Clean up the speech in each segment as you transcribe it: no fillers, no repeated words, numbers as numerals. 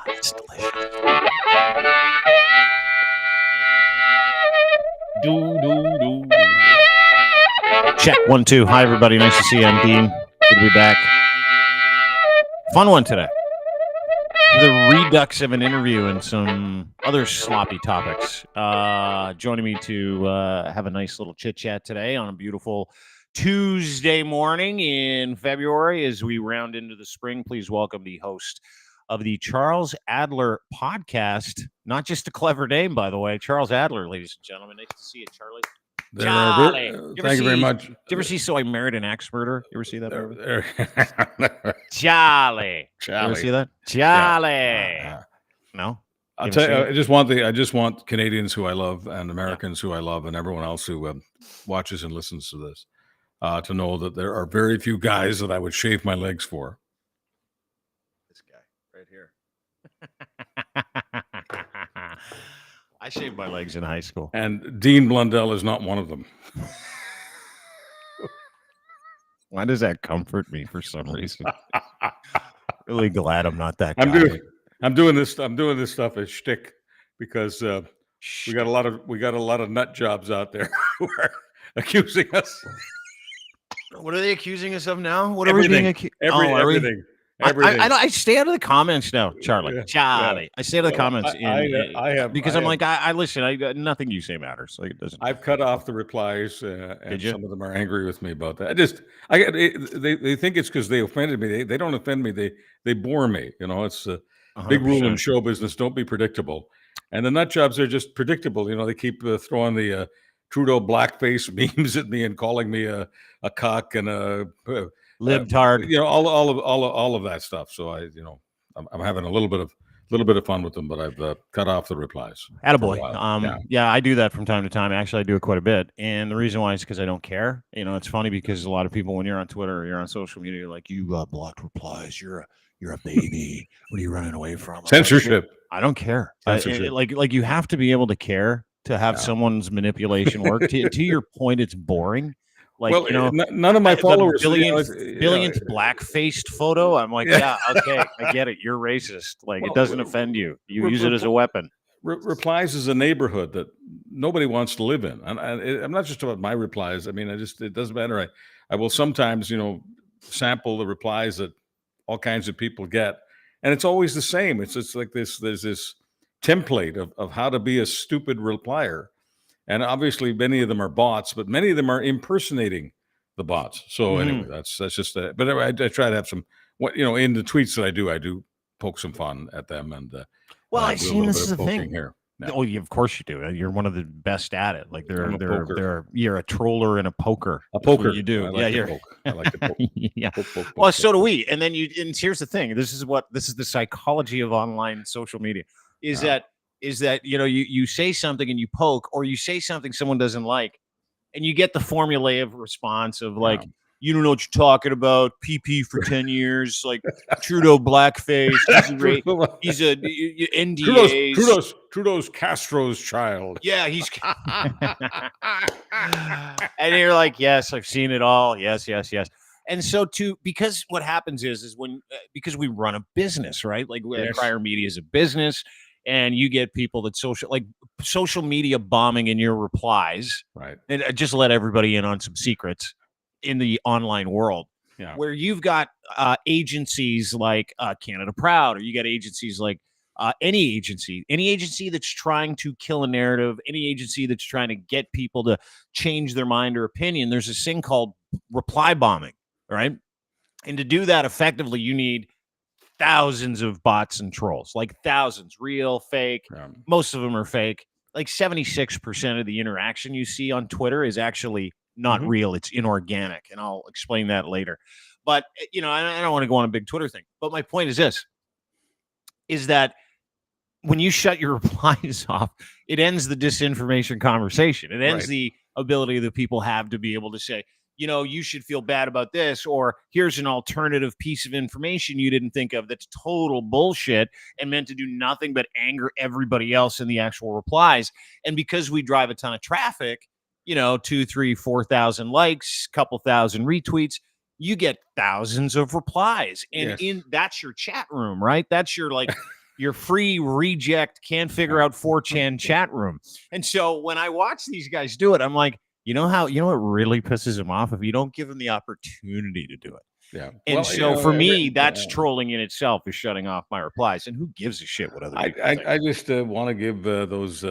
It's delicious. Check 1 2. Hi everybody, nice to see you. I'm Dean. Good to be back. Fun one today. The redux of an interview and some other sloppy topics. Joining me to have a nice little chit chat today on a beautiful Tuesday morning in February as we round into the spring. Please welcome the host of the Charles Adler podcast. Not just a clever name, by the way. Charles Adler, ladies and gentlemen. Nice to see you, Charlie. Charlie. Thank you very much. Did you ever see So I Married an Axe Murderer? You ever see that movie? Charlie. You ever see that? Charlie. Yeah. No? I'll tell you, I just want Canadians who I love and Americans who I love and everyone else who watches and listens to this to know that there are very few guys that I would shave my legs for. This guy right here. I shaved my legs in high school. And Dean Blundell is not one of them. Why does that comfort me for some reason? Really glad I'm not that guy. I'm doing this stuff as shtick because we got a lot of nut jobs out there who are accusing us. What are they accusing us of now? What everything, are we being accused? Everything. I stay out of the comments now, Charlie. Yeah, Charlie. yeah. I stay out of the comments. I have because I listen. Nothing you say matters. Like it doesn't. I've cut off the replies, and some of them are angry with me about that. They think it's because they offended me. They don't offend me. They bore me. You know, it's a big rule in show business. Don't be predictable. And the nut jobs are just predictable. You know, they keep throwing the Trudeau blackface memes at me and calling me a cock and a libtard. You know, all of that stuff. So I'm having a little bit of fun with them, but I've cut off the replies. Attaboy. Yeah, I do that from time to time. Actually, I do it quite a bit. And the reason why is because I don't care. You know, it's funny because a lot of people, when you're on Twitter or you're on social media, you're like, you got blocked replies. You're a baby. What are you running away from? Censorship. I don't care. Like you have to be able to care to have someone's manipulation work. To your point, it's boring. Like, well, you know, none of my followers. Billionth black-faced photo. I'm like, yeah, okay, I get it. You're racist. Like, it doesn't offend you. You use it as a weapon. Replies is a neighborhood that nobody wants to live in. And I'm not just about my replies. I mean, it doesn't matter. I will sometimes, sample the replies that all kinds of people get, and it's always the same. It's like this. There's this template of how to be a stupid replier. And obviously, many of them are bots, but many of them are impersonating the bots. So anyway, that's just that. But I try to have some, in the tweets that I do poke some fun at them. And I've seen this is the thing here. Yeah. Oh, of course you do. You're one of the best at it. Like you're a troller and a poker. A poker. You do. I like to poke. Yeah. Poke, well, so do we. And then and here's the thing. This is the psychology of online social media. Is that you say something and you poke, or you say something someone doesn't like, and you get the formulaic response of like, you don't know what you're talking about, PP for 10 years, like Trudeau blackface, he's a NDAs. Trudeau's Castro's child. Yeah, he's and you're like, yes, I've seen it all. Yes. And so because what happens is when because we run a business, right? Like Prior Media is a business. And you get people that social media bombing in your replies, right? And just let everybody in on some secrets in the online world, where you've got agencies like Canada Proud, or you got agencies like any agency that's trying to kill a narrative, any agency that's trying to get people to change their mind or opinion. There's this thing called reply bombing, right? And to do that effectively, you need thousands of bots and trolls, like thousands, real, fake. Most of them are fake. Like 76% of the interaction you see on Twitter is actually not real. It's inorganic. And I'll explain that later. But, I don't want to go on a big Twitter thing. But my point is this, is that when you shut your replies off, it ends the disinformation conversation. It ends the ability that people have to be able to say, you should feel bad about this, or here's an alternative piece of information you didn't think of that's total bullshit and meant to do nothing but anger everybody else in the actual replies. And because we drive a ton of traffic, 2, 3, 4,000 likes, couple thousand retweets, you get thousands of replies. And that's your chat room, right? That's your your free reject can't figure out 4chan chat room. And so when I watch these guys do it, I'm like, you know what really pisses them off? If you don't give them the opportunity to do it. Yeah. And so for me, that's trolling in itself, is shutting off my replies. And who gives a shit what other people think? I just want to give those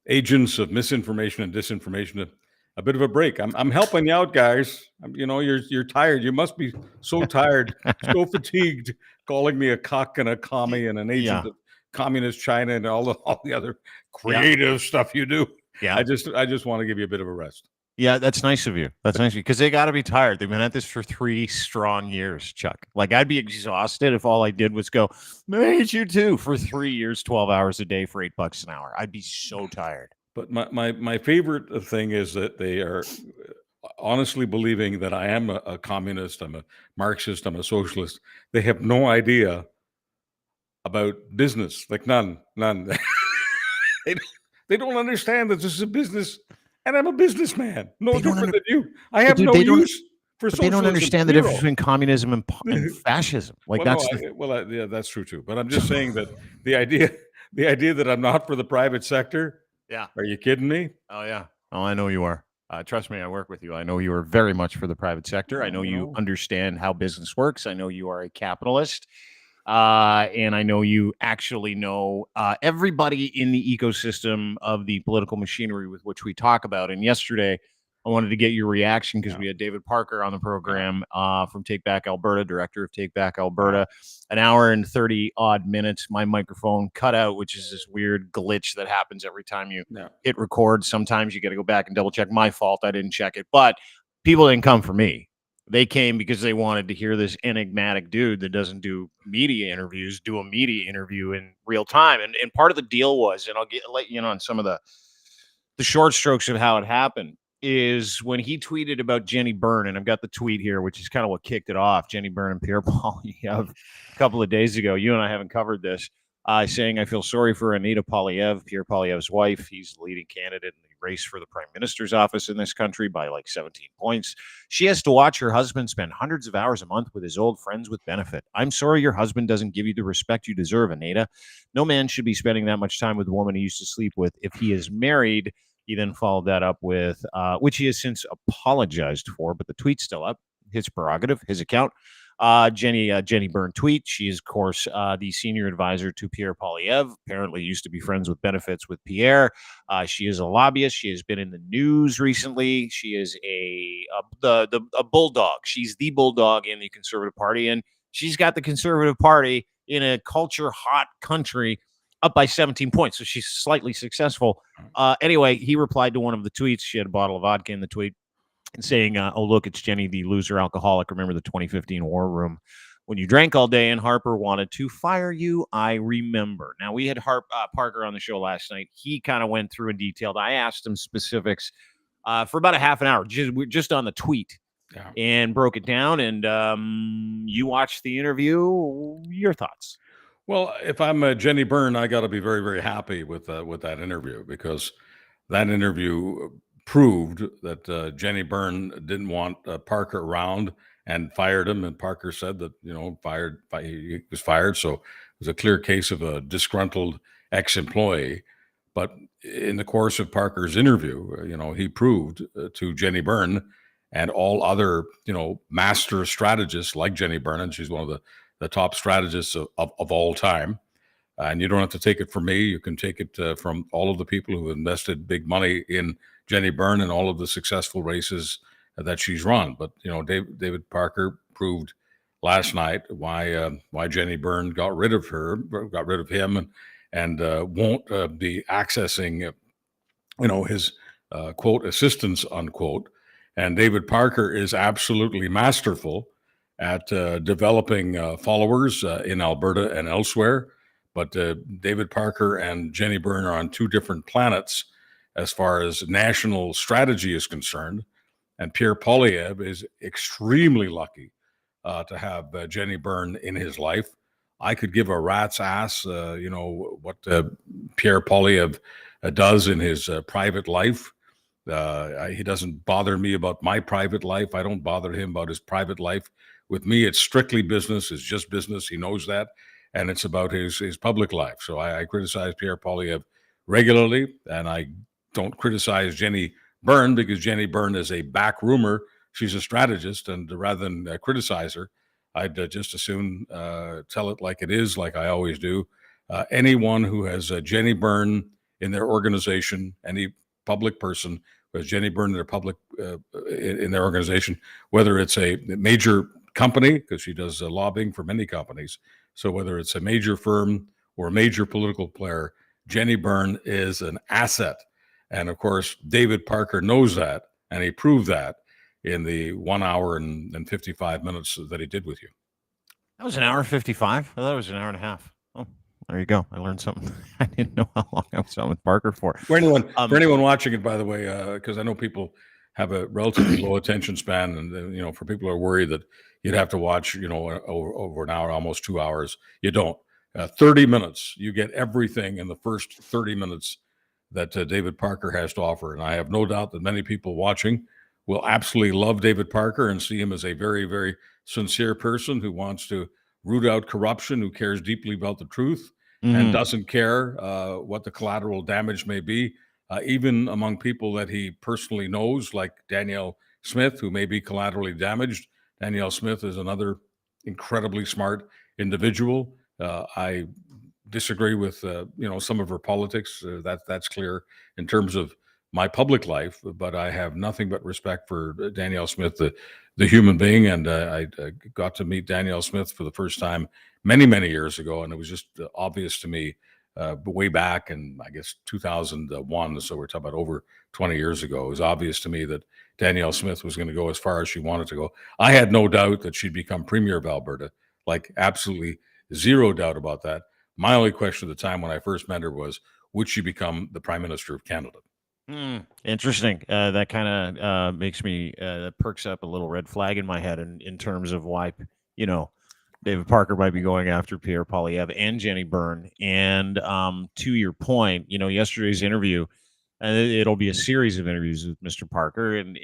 agents of misinformation and disinformation a bit of a break. I'm helping you out, guys. You're tired. You must be so tired, so fatigued, calling me a cuck and a commie and an agent of communist China and all the other creative stuff you do. Yeah. I just want to give you a bit of a rest. Yeah, that's nice of you. That's nice of you, because they got to be tired. They've been at this for 3 strong years, Chuck. Like, I'd be exhausted if all I did was go, "Mate, you too," for 3 years, 12 hours a day for $8 an hour. I'd be so tired. But my favorite thing is that they are honestly believing that I am a communist, I'm a Marxist, I'm a socialist. They have no idea about business, like none. They don't understand that this is a business, and I'm a businessman. No different than you. I have no use for socialism. They don't understand the difference between communism and fascism. Like, yeah, that's true too. But I'm just saying that the idea that I'm not for the private sector. Yeah. Are you kidding me? Oh yeah. Oh, I know you are. Trust me, I work with you. I know you are very much for the private sector. I know you understand how business works. I know you are a capitalist. And I know you actually know everybody in the ecosystem of the political machinery with which we talk about. And yesterday, I wanted to get your reaction because we had David Parker on the program from Take Back Alberta, director of Take Back Alberta. An hour and 30 odd minutes. My microphone cut out, which is this weird glitch that happens every time you hit record. Sometimes you got to go back and double check. My fault. I didn't check it. But people didn't come for me. They came because they wanted to hear this enigmatic dude that doesn't do media interviews, do a media interview in real time. And part of the deal was, and I'll let you know on some of the short strokes of how it happened, is when he tweeted about Jenni Byrne, and I've got the tweet here, which is kind of what kicked it off. Jenni Byrne and Pierre Poilievre a couple of days ago. You and I haven't covered this. Saying, "I feel sorry for Anita Poilievre, Pierre Poilievre's wife. He's the leading candidate in the race for the prime minister's office in this country by like 17 points. She has to watch her husband spend hundreds of hours a month with his old friends with benefit. I'm sorry your husband doesn't give you the respect you deserve, Anita. No man should be spending that much time with a woman he used to sleep with if he is married." He then followed that up with, which he has since apologized for, but the tweet's still up. His prerogative, his account. Jenni Byrne tweet. She is, of course, the senior advisor to Pierre Poilievre. Apparently used to be friends with benefits with Pierre. She is a lobbyist. She has been in the news recently. She is a bulldog. She's the bulldog in the Conservative Party, and she's got the Conservative Party in a culture-hot country up by 17 points. So she's slightly successful. Anyway, he replied to one of the tweets. She had a bottle of vodka in the tweet and saying, "Oh, look, it's Jenni, the loser alcoholic. Remember the 2015 War Room when you drank all day and Harper wanted to fire you? I remember." Now, we had Parker on the show last night. He kind of went through and detailed. I asked him specifics for about a half an hour, just on the tweet, and broke it down. And you watched the interview. Your thoughts? Well, if I'm Jenni Byrne, I got to be very, very happy with that interview, because that interview proved that Jenni Byrne didn't want Parker around and fired him. And Parker said that, he was fired. So it was a clear case of a disgruntled ex-employee. But in the course of Parker's interview, he proved to Jenni Byrne and all other, master strategists like Jenni Byrne, and she's one of the top strategists of all time. And you don't have to take it from me. You can take it from all of the people who invested big money in Jenni Byrne and all of the successful races that she's run. But, David Parker proved last night why Jenni Byrne got rid of him and won't be accessing, his quote, assistance, unquote. And David Parker is absolutely masterful at developing followers in Alberta and elsewhere. But David Parker and Jenni Byrne are on two different planets as far as national strategy is concerned. And Pierre Poilievre is extremely lucky to have Jenni Byrne in his life. I could give a rat's ass, what Pierre Poilievre does in his private life. He doesn't bother me about my private life. I don't bother him about his private life. With me, it's strictly business. It's just business. He knows that. and it's about his public life. So I criticize Pierre Poilievre regularly, and I don't criticize Jenni Byrne because Jenni Byrne is a back roomer. She's a strategist, and rather than criticize her, I'd just as soon tell it like it is, like I always do. Anyone who has Jenni Byrne in their organization, any public person who has Jenni Byrne in their public in their organization, whether it's a major company, because she does lobbying for many companies, so whether it's a major firm or a major political player, Jenni Byrne is an asset. And of course, David Parker knows that, and he proved that in the 1 hour and 55 minutes that he did with you. That was an hour 55. I thought it was an hour and a half. Oh, there you go. I learned something. I didn't know how long I was on with Parker for. For anyone watching it, by the way, because I know people have a relatively low attention span, and for people who are worried that you'd have to watch, over an hour, almost 2 hours, you don't. 30 minutes, you get everything in the first 30 minutes that David Parker has to offer. And I have no doubt that many people watching will absolutely love David Parker and see him as a very, very sincere person who wants to root out corruption, who cares deeply about the truth, and doesn't care what the collateral damage may be, even among people that he personally knows, like Danielle Smith, who may be collaterally damaged. Danielle Smith is another incredibly smart individual. I disagree with some of her politics. That's clear in terms of my public life, but I have nothing but respect for Danielle Smith, the human being. And I got to meet Danielle Smith for the first time many, many years ago, and it was just obvious to me way back in, I guess, 2001. So we're talking about over 20 years ago. It was obvious to me that Danielle Smith was going to go as far as she wanted to go. I had no doubt that she'd become Premier of Alberta, like absolutely zero doubt about that. My only question at the time when I first met her was, would she become the Prime Minister of Canada? Interesting. That kind of makes me perks up a little red flag in my head in terms of why David Parker might be going after Pierre Poilievre and Jenni Byrne. And to your point, yesterday's interview, it'll be a series of interviews with Mr. Parker, and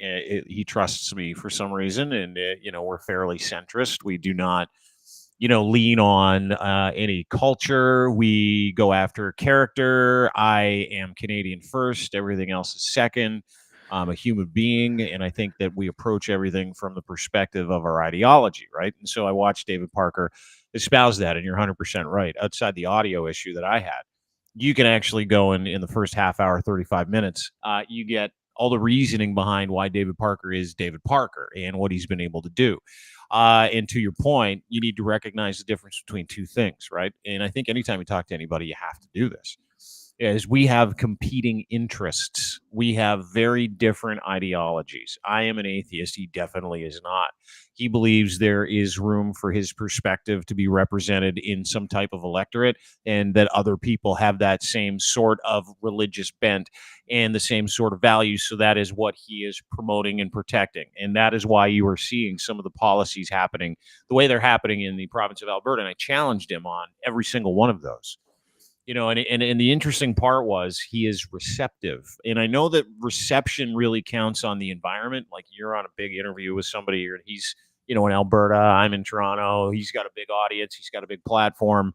he trusts me for some reason, and we're fairly centrist. We do not lean on any culture. We go after character. I am Canadian first. Everything else is second. I'm a human being, and I think that we approach everything from the perspective of our ideology, right? And so I watched David Parker espouse that, and you're 100% right. Outside the audio issue that I had, you can actually go in the first half hour, 35 minutes, you get all the reasoning behind why David Parker is David Parker and what he's been able to do. And to your point, you need to recognize the difference between two things, right? And I think anytime you talk to anybody, you have to do this. Is we have competing interests. We have very different ideologies. I am an atheist. He definitely is not. He believes there is room for his perspective to be represented in some type of electorate, and that other people have that same sort of religious bent and the same sort of values. So that is what he is promoting and protecting. And that is why you are seeing some of the policies happening the way they're happening in the province of Alberta. And I challenged him on every single one of those. And the interesting part was he is receptive. And I know that reception really counts on the environment. Like you're on a big interview with somebody, and he's, in Alberta, I'm in Toronto. He's got a big audience. He's got a big platform.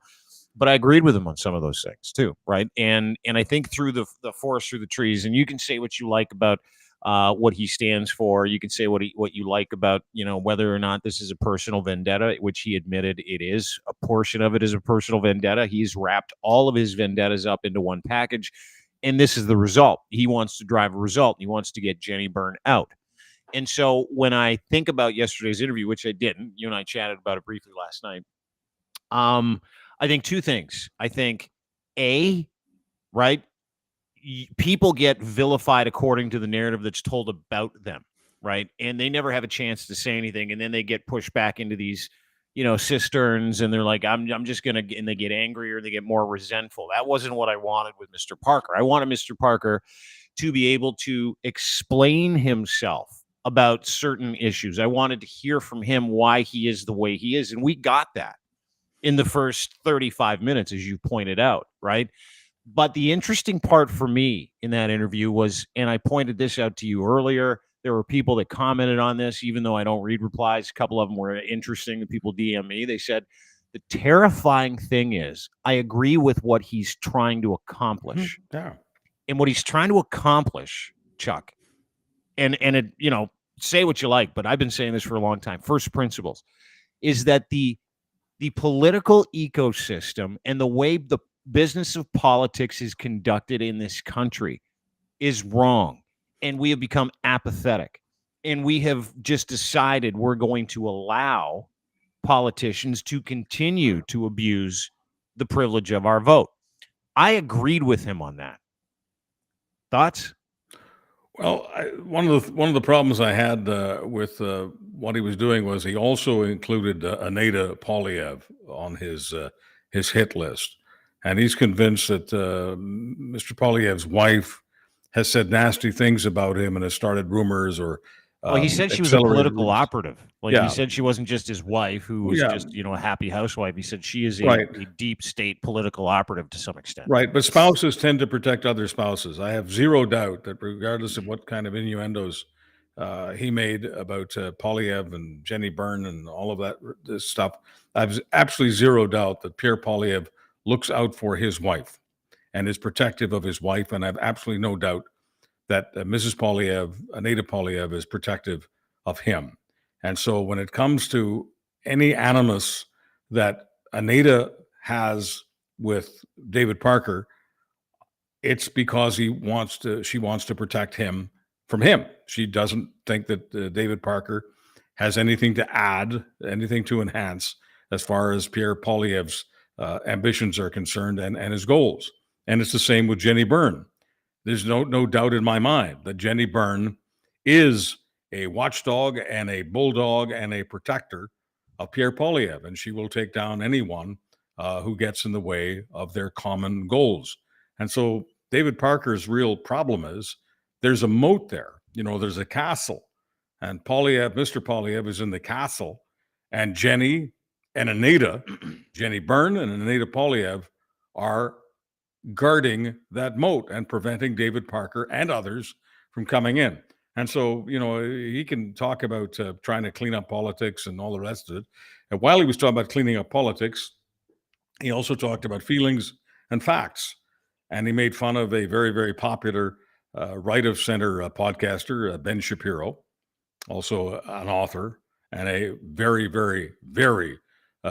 But I agreed with him on some of those things too, right? And I think through the forest, through the trees, and you can say what you like about what he stands for. You can say what you like about, whether or not this is a personal vendetta, which he admitted it is. A portion of it is a personal vendetta. He's wrapped all of his vendettas up into one package, and this is the result. He wants to drive a result. He wants to get Jenni Byrne out. And so when I think about yesterday's interview, which I didn't, you and I chatted about it briefly last night. I think two things. I think right, people get vilified according to the narrative that's told about them, right? And they never have a chance to say anything, and then they get pushed back into these, cisterns, and they're like, I'm just gonna, and they get angrier, they get more resentful. That wasn't what I wanted with Mr. Parker. I wanted Mr. Parker to be able to explain himself about certain issues. I wanted to hear from him why he is the way he is, and we got that in the first 35 minutes, as you pointed out, right? But the interesting part for me in that interview was, and I pointed this out to you earlier, there were people that commented on this, even though I don't read replies. A couple of them were interesting. The people DM me. They said, The terrifying thing is, I agree with what he's trying to accomplish. Yeah. And what he's trying to accomplish, Chuck, and it, say what you like, but I've been saying this for a long time. First principles is that the political ecosystem and the way the business of politics is conducted in this country is wrong. And we have become apathetic. And we have just decided we're going to allow politicians to continue to abuse the privilege of our vote. I agreed with him on that. Thoughts? Well, one of the problems I had with what he was doing was he also included Anita Polyev on his hit list, and he's convinced that Mr. Polyev's wife has said nasty things about him and has started rumors or. Well, he said she was a political operative. Like, he said she wasn't just his wife who was just, a happy housewife. He said she is a deep state political operative to some extent. Right. But spouses tend to protect other spouses. I have zero doubt that regardless of what kind of innuendos he made about Polyev and Jenni Byrne and all of this stuff, I have absolutely zero doubt that Pierre Polyev looks out for his wife and is protective of his wife. And I have absolutely no doubt that Mrs. Polyev, Anita Polyev, is protective of him. And so when it comes to any animus that Anita has with David Parker, it's because she wants to protect him from him. She doesn't think that David Parker has anything to add, anything to enhance as far as Pierre Polyev's ambitions are concerned and his goals. And it's the same with Jenni Byrne. There's no doubt in my mind that Jenni Byrne is a watchdog and a bulldog and a protector of Pierre Polyev, and she will take down anyone who gets in the way of their common goals. And so David Parker's real problem is there's a moat there. There's a castle, and Mr. Polyev is in the castle, and Jenni and Anita, Jenni Byrne and Anita Polyev are guarding that moat and preventing David Parker and others from coming in. And so, he can talk about trying to clean up politics and all the rest of it. And while he was talking about cleaning up politics, he also talked about feelings and facts. And he made fun of a very, very popular right-of-center podcaster, Ben Shapiro, also an author and a very, very, very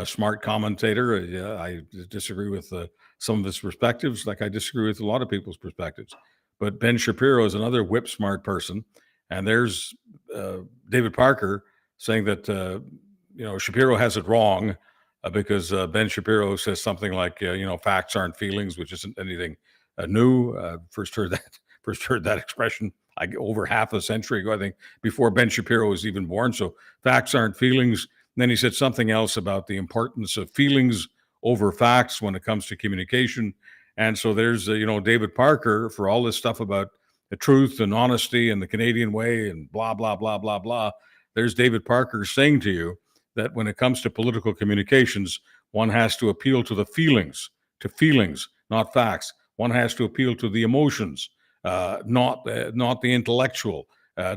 smart commentator. I disagree with some of his perspectives, like I disagree with a lot of people's perspectives. But Ben Shapiro is another whip-smart person. And there's David Parker saying that, Shapiro has it wrong because Ben Shapiro says something like, facts aren't feelings, which isn't anything new. First heard that expression over half a century ago, I think, before Ben Shapiro was even born. So facts aren't feelings. And then he said something else about the importance of feelings over facts when it comes to communication. And so there's, David Parker for all this stuff about the truth and honesty and the Canadian way and blah, blah, blah, blah, blah. There's David Parker saying to you that when it comes to political communications, one has to appeal to the feelings, not facts. One has to appeal to the emotions, not the intellectual,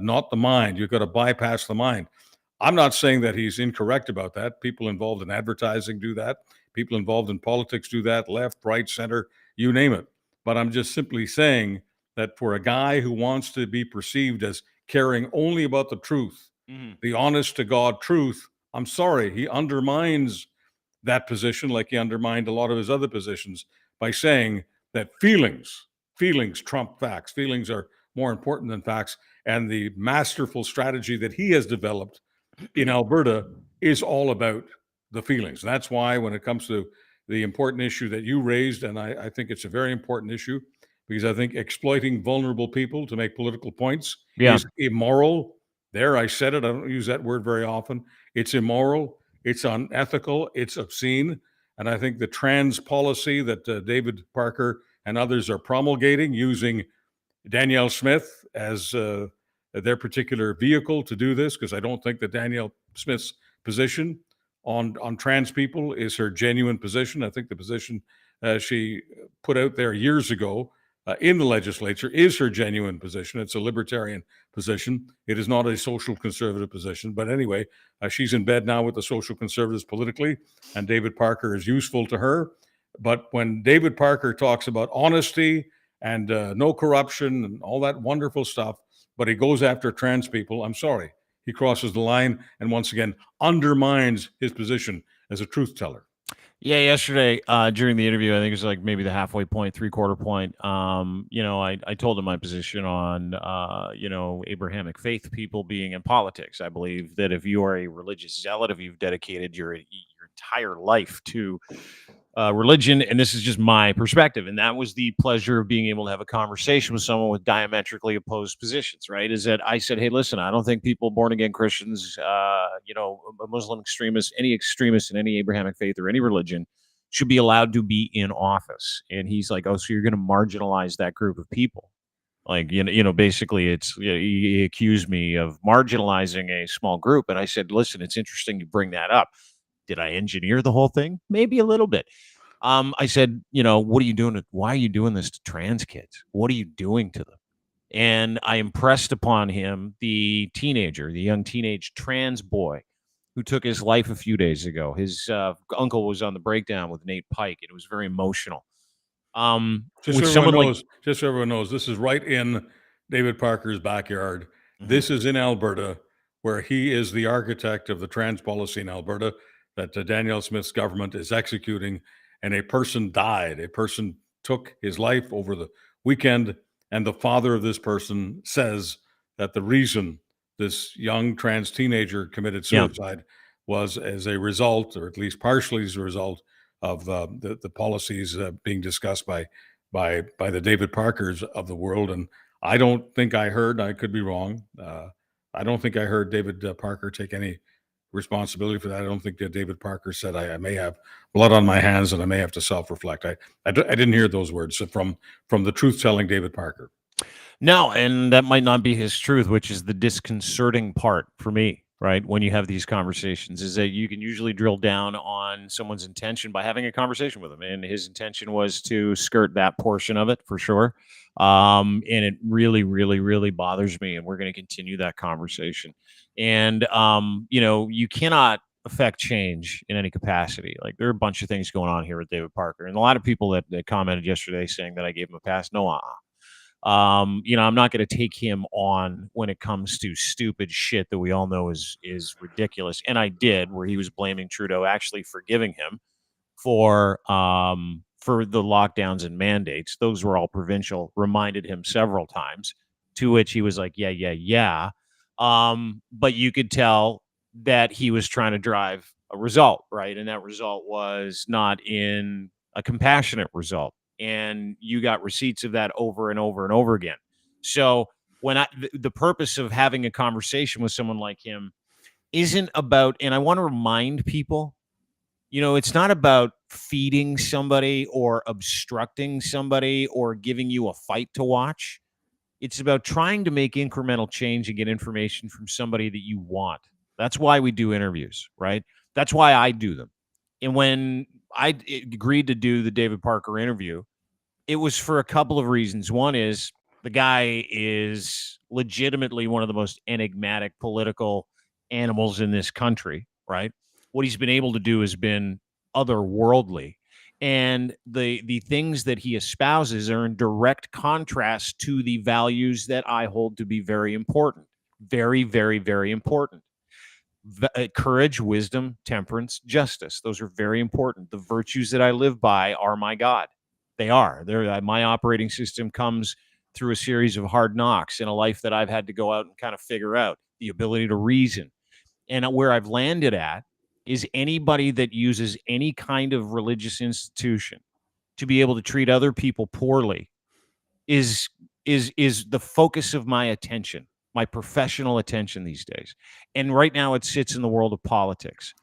not the mind. You've got to bypass the mind. I'm not saying that he's incorrect about that. People involved in advertising do that. People involved in politics do that, left, right, center, you name it. But I'm just simply saying that for a guy who wants to be perceived as caring only about the truth, the honest to God truth, I'm sorry, he undermines that position like he undermined a lot of his other positions by saying that feelings trump facts. Feelings are more important than facts. And the masterful strategy that he has developed in Alberta is all about the feelings. That's why when it comes to the important issue that you raised, and I think it's a very important issue, because I think exploiting vulnerable people to make political points is immoral. There, I said it. I don't use that word very often. It's immoral. It's unethical. It's obscene. And I think the trans policy that David Parker and others are promulgating, using Danielle Smith as their particular vehicle to do this, because I don't think that Danielle Smith's position on trans people is her genuine position. I think the position she put out there years ago in the legislature is her genuine position. It's a libertarian position. It is not a social conservative position. But anyway, she's in bed now with the social conservatives politically, and David Parker is useful to her. But when David Parker talks about honesty and no corruption and all that wonderful stuff, but he goes after trans people, I'm sorry, he crosses the line and once again undermines his position as a truth teller. Yeah, yesterday during the interview, I think it was like maybe the halfway point, 3/4 point. I told him my position on Abrahamic faith people being in politics. I believe that if you are a religious zealot, if you've dedicated your entire life to religion, and this is just my perspective, and that was the pleasure of being able to have a conversation with someone with diametrically opposed positions, right? Is that I said, hey, listen, I don't think people born again Christians, Muslim extremists, any extremists in any Abrahamic faith or any religion should be allowed to be in office. And he's like, oh, so you're going to marginalize that group of people? Like, basically it's, he accused me of marginalizing a small group. And I said, listen, it's interesting you bring that up. Did I engineer the whole thing? Maybe a little bit. I said, what are you doing? Why are you doing this to trans kids? What are you doing to them? And I impressed upon him the young teenage trans boy who took his life a few days ago. His uncle was on the breakdown with Nate Pike, and it was very emotional. Just so everyone knows, this is right in David Parker's backyard. Mm-hmm. This is in Alberta, where he is the architect of the trans policy in Alberta that Danielle Smith's government is executing, and a person died. A person took his life over the weekend, and the father of this person says that the reason this young trans teenager committed suicide was as a result, or at least partially as a result, of the policies being discussed by the David Parkers of the world. And I don't think I heard, I could be wrong, I don't think I heard David Parker take any responsibility for that. I don't think that David Parker said I may have blood on my hands and I may have to self-reflect. I didn't hear those words from the truth-telling David Parker. No, and that might not be his truth, which is the disconcerting part for me, right? When you have these conversations, is that you can usually drill down on someone's intention by having a conversation with him. And his intention was to skirt that portion of it for sure. And it really, really, really bothers me. And we're going to continue that conversation. And, you cannot affect change in any capacity. Like there are a bunch of things going on here with David Parker. And a lot of people that commented yesterday saying that I gave him a pass. No, I'm not going to take him on when it comes to stupid shit that we all know is ridiculous. And I did, where he was blaming Trudeau, actually forgiving him for the lockdowns and mandates. Those were all provincial, reminded him several times, to which he was like, yeah. But you could tell that he was trying to drive a result, right? And that result was not in a compassionate result. And you got receipts of that over and over and over again. So when the purpose of having a conversation with someone like him isn't about, and I want to remind people, it's not about feeding somebody or obstructing somebody or giving you a fight to watch. It's about trying to make incremental change and get information from somebody that you want. That's why we do interviews, right? That's why I do them. And when I agreed to do the David Parker interview, it was for a couple of reasons. One is the guy is legitimately one of the most enigmatic political animals in this country, right? What he's been able to do has been otherworldly. And the things that he espouses are in direct contrast to the values that I hold to be very important. Very, very, very important. Courage, wisdom, temperance, justice. Those are very important. The virtues that I live by are my God. They are. My operating system comes through a series of hard knocks in a life that I've had to go out and kind of figure out, the ability to reason. And where I've landed at is anybody that uses any kind of religious institution to be able to treat other people poorly is the focus of my attention, my professional attention these days. And right now it sits in the world of politics.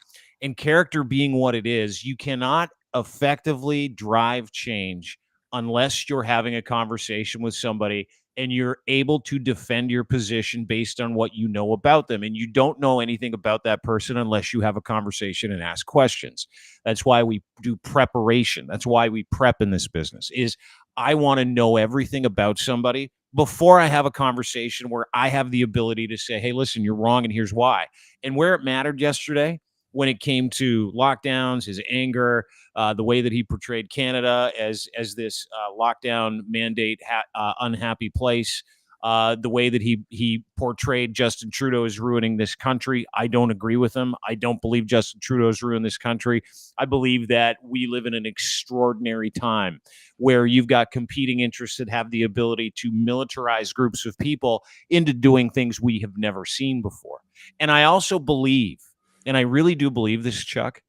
And character being what it is, you cannot effectively drive change unless you're having a conversation with somebody and you're able to defend your position based on what you know about them. And you don't know anything about that person unless you have a conversation and ask questions. That's why we do preparation. That's why we prep in this business. Is I want to know everything about somebody before I have a conversation where I have the ability to say, hey, listen, you're wrong, and here's why. And where it mattered yesterday, when it came to lockdowns, his anger, the way that he portrayed Canada as this lockdown mandate unhappy place, the way that he portrayed Justin Trudeau as ruining this country. I don't agree with him. I don't believe Justin Trudeau's ruined this country. I believe that we live in an extraordinary time where you've got competing interests that have the ability to militarize groups of people into doing things we have never seen before. And I also believe, and I really do believe this, Chuck,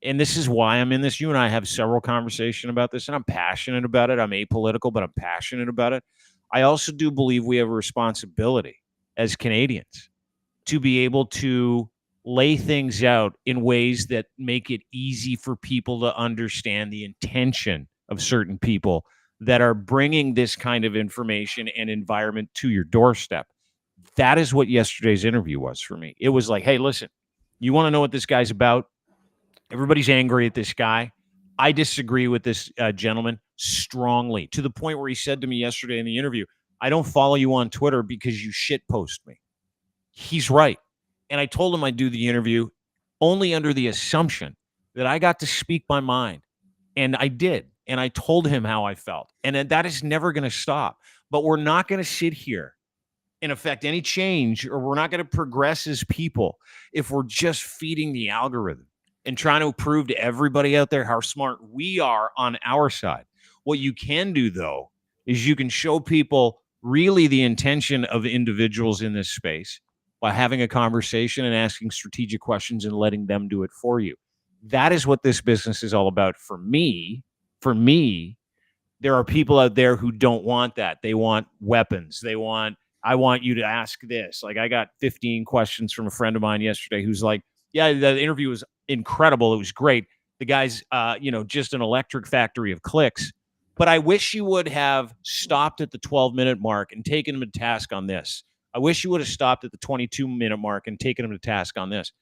and this is why I'm in this. You and I have several conversations about this, and I'm passionate about it. I'm apolitical, but I'm passionate about it. I also do believe we have a responsibility as Canadians to be able to lay things out in ways that make it easy for people to understand the intention of certain people that are bringing this kind of information and environment to your doorstep. That is what yesterday's interview was for me. It was like, hey, listen, you want to know what this guy's about? Everybody's angry at this guy. I disagree with this gentleman strongly, to the point where he said to me yesterday in the interview, I don't follow you on Twitter because you shitpost me. He's right. And I told him I'd do the interview only under the assumption that I got to speak my mind. And I did. And I told him how I felt. And that is never going to stop. But we're not going to sit here and affect any change, or we're not going to progress as people if we're just feeding the algorithm and trying to prove to everybody out there how smart we are on our side. What you can do, though, is you can show people really the intention of individuals in this space by having a conversation and asking strategic questions and letting them do it for you. That is what this business is all about for me. For me, there are people out there who don't want that. They want weapons. I want you to ask this. Like, I got 15 questions from a friend of mine yesterday who's like, yeah, the interview was incredible. It was great. The guy's, just an electric factory of clicks. But I wish you would have stopped at the 12-minute mark and taken him to task on this. I wish you would have stopped at the 22-minute mark and taken him to task on this.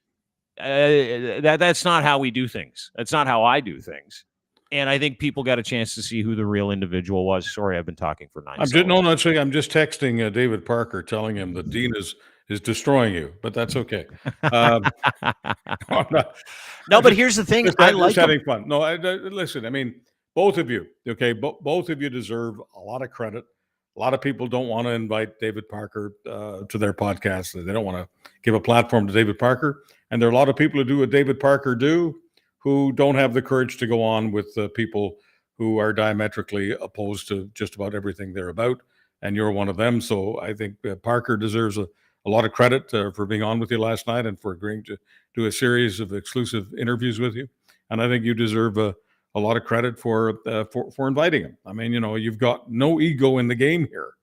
That's not how we do things. That's not how I do things. And I think people got a chance to see who the real individual was. Sorry, I've been talking for 9 seconds. No, not saying. I'm just texting David Parker, telling him that Dean is destroying you, but that's okay. No, but here's the thing. I like having fun. No, listen. I mean, both of you. Okay, both of you deserve a lot of credit. A lot of people don't want to invite David Parker to their podcast. They don't want to give a platform to David Parker, and there are a lot of people who do what David Parker do, who don't have the courage to go on with people who are diametrically opposed to just about everything they're about, and you're one of them. So I think Parker deserves a lot of credit for being on with you last night and for agreeing to do a series of exclusive interviews with you. And I think you deserve a lot of credit for inviting him. I mean, you've got no ego in the game here.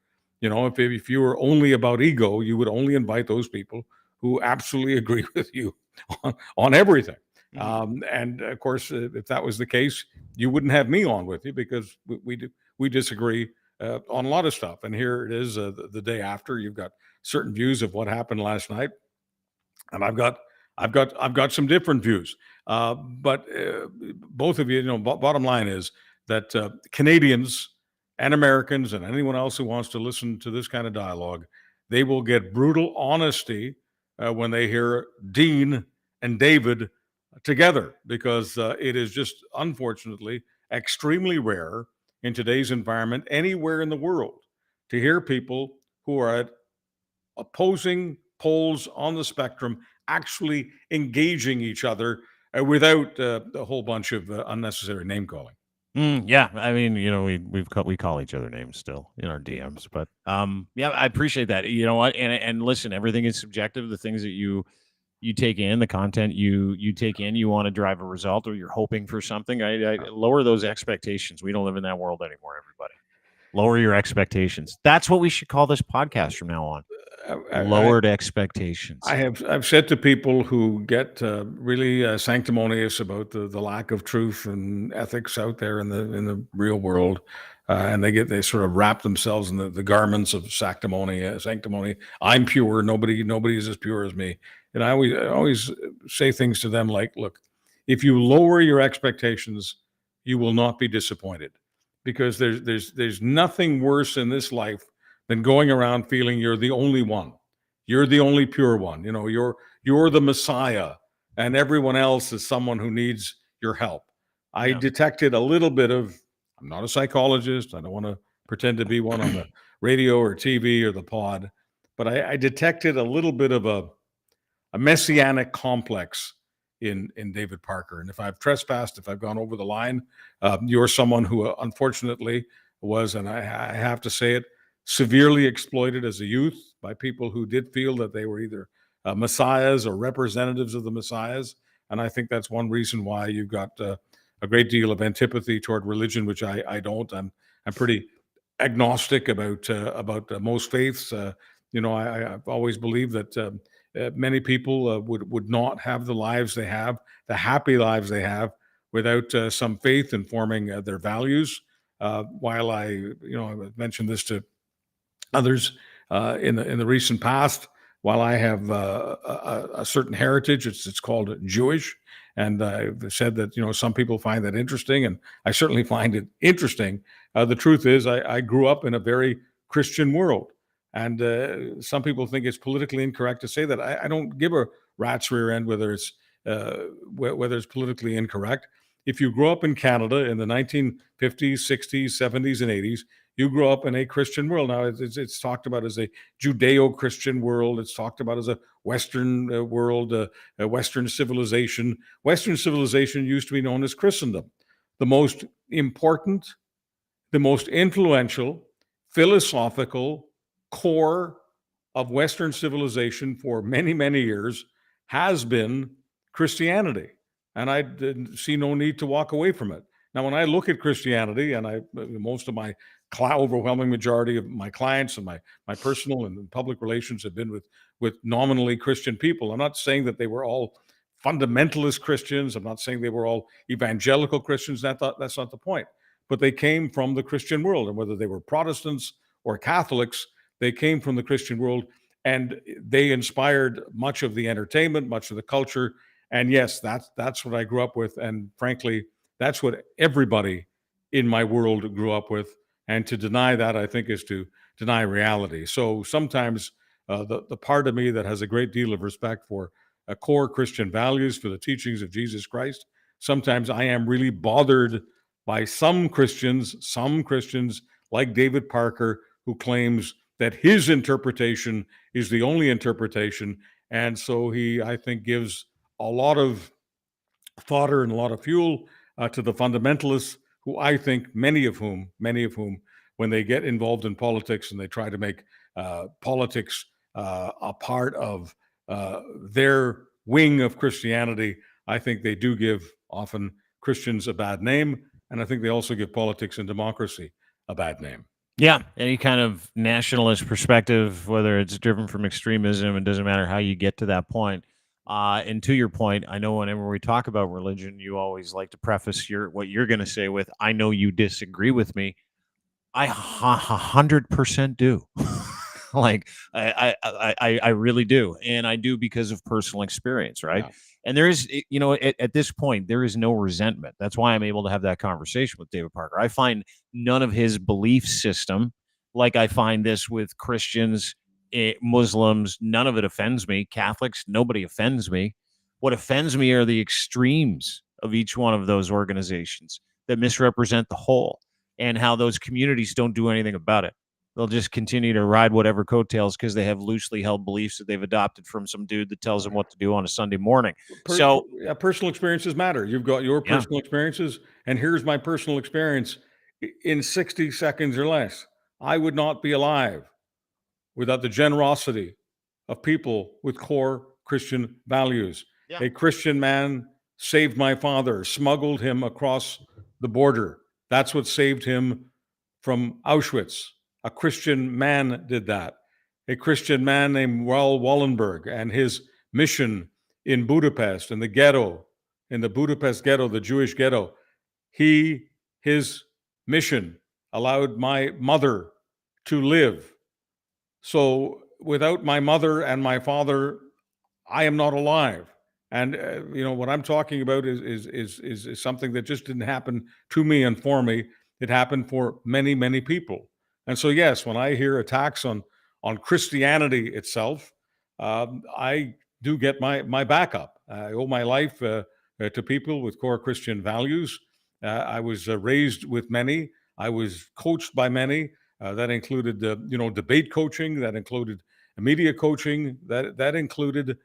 If you were only about ego, you would only invite those people who absolutely agree with you on everything. Mm-hmm. And of course, if that was the case, you wouldn't have me on with you, because we disagree on a lot of stuff. And here it is, the day after. You've got certain views of what happened last night, and I've got some different views. But both of you, bottom line is that Canadians and Americans and anyone else who wants to listen to this kind of dialogue, they will get brutal honesty when they hear Dean and David together, because it is just, unfortunately, extremely rare in today's environment anywhere in the world to hear people who are at opposing poles on the spectrum actually engaging each other without a whole bunch of unnecessary name calling. Yeah, I mean, we call each other names still in our DMs, but yeah, I appreciate that. You know what? And listen, everything is subjective. The things that you take in, the content you take in, you want to drive a result, or you're hoping for something. I lower those expectations. We don't live in that world anymore, everybody. Lower your expectations. That's what we should call this podcast from now on. Lowered expectations. I've said to people who get really sanctimonious about the lack of truth and ethics out there in the real world, and they sort of wrap themselves in the garments of sanctimony. I'm pure. Nobody is as pure as me. And I always say things to them like, look, if you lower your expectations, you will not be disappointed, because there's nothing worse in this life than going around feeling you're the only one. You're the only pure one. You know, you're the Messiah, and everyone else is someone who needs your help. I detected a little bit of, I'm not a psychologist. I don't want to pretend to be one on the radio or TV or the pod, but I detected a little bit of a messianic complex in David Parker. And if I've trespassed, if I've gone over the line, you're someone who unfortunately was, and I have to say it, severely exploited as a youth by people who did feel that they were either messiahs or representatives of the messiahs. And I think that's one reason why you've got a great deal of antipathy toward religion, which I don't. I'm pretty agnostic about most faiths. I've always believed that many people would not have the lives they have, the happy lives they have, without some faith informing their values. While I mentioned this to others in the recent past, while I have a certain heritage, it's called Jewish, and I've said that some people find that interesting, and I certainly find it interesting. The truth is, I grew up in a very Christian world, and some people think it's politically incorrect to say that. I don't give a rat's rear end whether it's politically incorrect. If you grow up in Canada in the 1950s, 60s, 70s, and 80s, you grow up in a Christian world. Now, it's talked about as a Judeo-Christian world. It's talked about as a Western world, a Western civilization. Western civilization used to be known as Christendom. The most important, the most influential, philosophical core of Western civilization for many, many years has been Christianity. And I see no need to walk away from it. Now, when I look at Christianity, and most of my overwhelming majority of my clients and my personal and public relations have been with nominally Christian people. I'm not saying that they were all fundamentalist Christians. I'm not saying they were all evangelical Christians. That's not the point. But they came from the Christian world, and whether they were Protestants or Catholics, they came from the Christian world, and they inspired much of the entertainment, much of the culture. And yes, that's what I grew up with, and frankly, that's what everybody in my world grew up with. And to deny that, I think, is to deny reality. So sometimes the part of me that has a great deal of respect for core Christian values, for the teachings of Jesus Christ, sometimes I am really bothered by some Christians like David Parker, who claims that his interpretation is the only interpretation. And so he, I think, gives a lot of fodder and a lot of fuel to the fundamentalists, who I think many of whom, when they get involved in politics and they try to make politics a part of their wing of Christianity, I think they do give often Christians a bad name. And I think they also give politics and democracy a bad name. Yeah, any kind of nationalist perspective, whether it's driven from extremism, it doesn't matter how you get to that point. And to your point, I know whenever we talk about religion, you always like to preface what you're going to say with, "I know you disagree with me." I 100% do. Like I really do, and I do because of personal experience, right? Yeah. And there is, at this point, there is no resentment. That's why I'm able to have that conversation with David Parker. I find none of his belief system, like I find this with Christians, Muslims, none of it offends me. Catholics, nobody offends me. What offends me are the extremes of each one of those organizations that misrepresent the whole, and how those communities don't do anything about it. They'll just continue to ride whatever coattails because they have loosely held beliefs that they've adopted from some dude that tells them what to do on a Sunday morning. Personal experiences matter. You've got your personal experiences, and here's my personal experience. In 60 seconds or less, I would not be alive without the generosity of people with core Christian values. Yeah. A Christian man saved my father, smuggled him across the border. That's what saved him from Auschwitz. A Christian man did that. A Christian man named Raoul Wallenberg and his mission in Budapest, in the ghetto, in the Budapest ghetto, the Jewish ghetto. His mission allowed my mother to live. So without my mother and my father, I am not alive. And what I'm talking about is something that just didn't happen to me and for me. It happened for many, many people. And so, yes, when I hear attacks on Christianity itself, I do get my backup. I owe my life to people with core Christian values. I was raised with many. I was coached by many. That included, debate coaching. That included media coaching. That included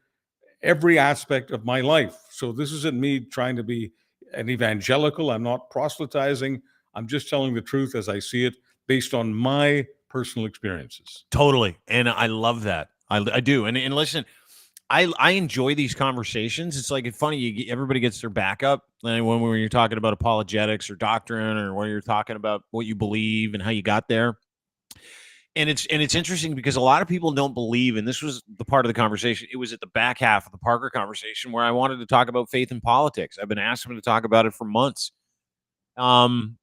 every aspect of my life. So this isn't me trying to be an evangelical. I'm not proselytizing. I'm just telling the truth as I see it based on my personal experiences. Totally. And I love that. I do. And listen, I enjoy these conversations. It's like, it's funny. Everybody gets their backup. And when you're talking about apologetics or doctrine, or when you're talking about what you believe and how you got there. And it's interesting because a lot of people don't believe, and this was the part of the conversation. It was at the back half of the Parker conversation where I wanted to talk about faith and politics. I've been asking to talk about it for months. And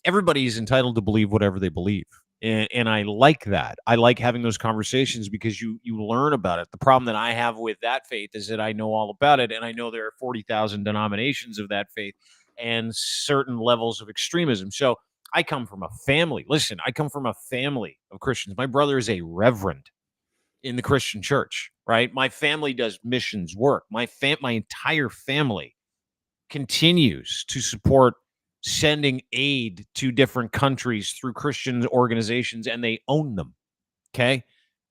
everybody's entitled to believe whatever they believe. And I like that. I like having those conversations because you learn about it. The problem that I have with that faith is that I know all about it, and I know there are 40,000 denominations of that faith and certain levels of extremism. So I come from a family. Listen, I come from a family of Christians. My brother is a reverend in the Christian church, right? My family does missions work. My entire family continues to support sending aid to different countries through Christian organizations, and they own them. Okay.